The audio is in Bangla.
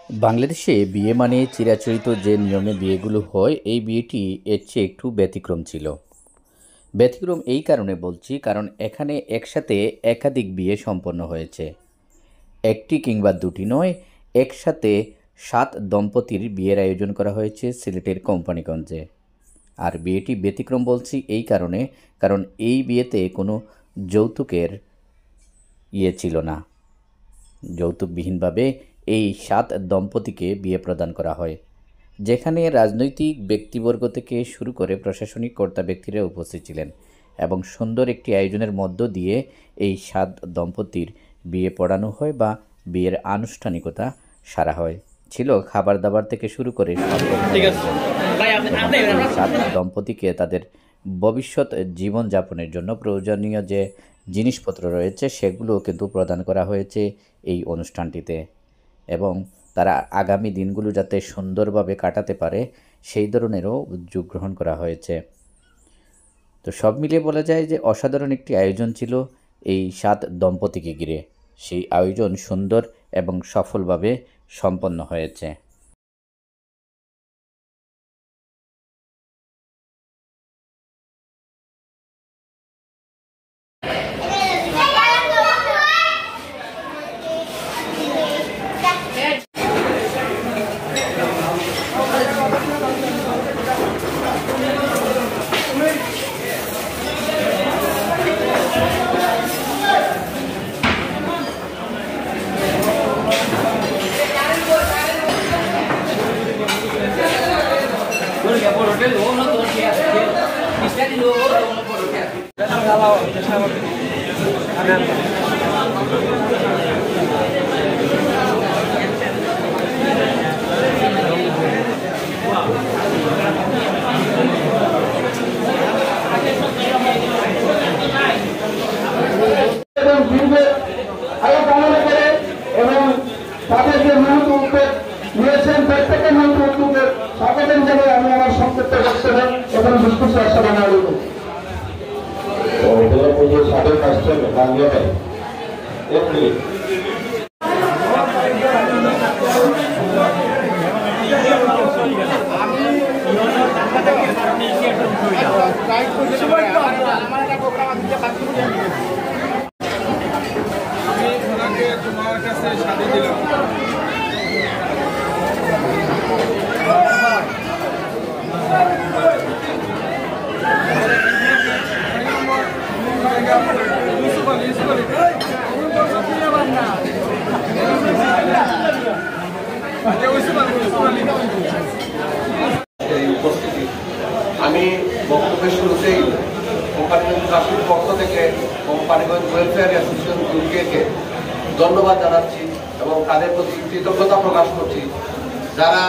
বাংলাদেশে বিয়ে মানে চিরাচরিত যে নিয়মে বিয়েগুলো হয়, এই বিয়েটি এর চেয়ে একটু ব্যতিক্রম ছিল। ব্যতিক্রম এই কারণে বলছি, কারণ এখানে একসাথে একাধিক বিয়ে সম্পন্ন হয়েছে। একটি কিংবা দুটি নয়, একসাথে 7 দম্পতির বিয়ের আয়োজন করা হয়েছে সিলেটের কোম্পানিগঞ্জে। আর বিয়েটি ব্যতিক্রম বলছি এই কারণে, কারণ এই বিয়েতে কোনো যৌতুকের ছিল না। যৌতুকবিহীনভাবে এই 7 দম্পতিকে বিয়ে প্রদান করা হয়, যেখানে রাজনৈতিক ব্যক্তিবর্গ থেকে শুরু করে প্রশাসনিক কর্তা ব্যক্তিরা উপস্থিত ছিলেন এবং সুন্দর একটি আয়োজনের মধ্য দিয়ে এই 7 দম্পতির বিয়ে পড়ানো হয় বা বিয়ের আনুষ্ঠানিকতা সারা হয়। ছিল খাবার দাবার থেকে শুরু করে 7 দম্পতিকে তাদের ভবিষ্যৎ জীবনযাপনের জন্য প্রয়োজনীয় যে জিনিসপত্র রয়েছে সেগুলো কিন্তু প্রদান করা হয়েছে এই অনুষ্ঠানটিতে, এবং তারা আগামী দিনগুলো যাতে সুন্দরভাবে কাটাতে পারে সেই ধরনেরও উদ্যোগ গ্রহণ করা হয়েছে। তো সব মিলিয়ে বলা যায় যে অসাধারণ একটি আয়োজন ছিল এই 7 দম্পতিকে ঘিরে। সেই আয়োজন সুন্দর এবং সফলভাবে সম্পন্ন হয়েছে। তাদের যে মহৎ উদ্যোগ নিয়েছেন প্রত্যেকের মহৎ উদ্যোগের স্বাগত জানাই আমি আমার সংক্ষিপ্ত বক্তব্য এবং ডিসকুশন সমাধান করব। সাবেক রাষ্ট্রের বাংলাদেশ তোমার কাছে সাথে দিলাম। আমি বক্তব্যের শুরুতেই কোম্পানিগঞ্জ ট্রাস্টের পক্ষ থেকে কোম্পানিগঞ্জ ওয়েলফেয়ার অ্যাসোসিয়েশন গ্রুপকে ধন্যবাদ জানাচ্ছি এবং তাদের প্রতি কৃতজ্ঞতা প্রকাশ করছি, যারা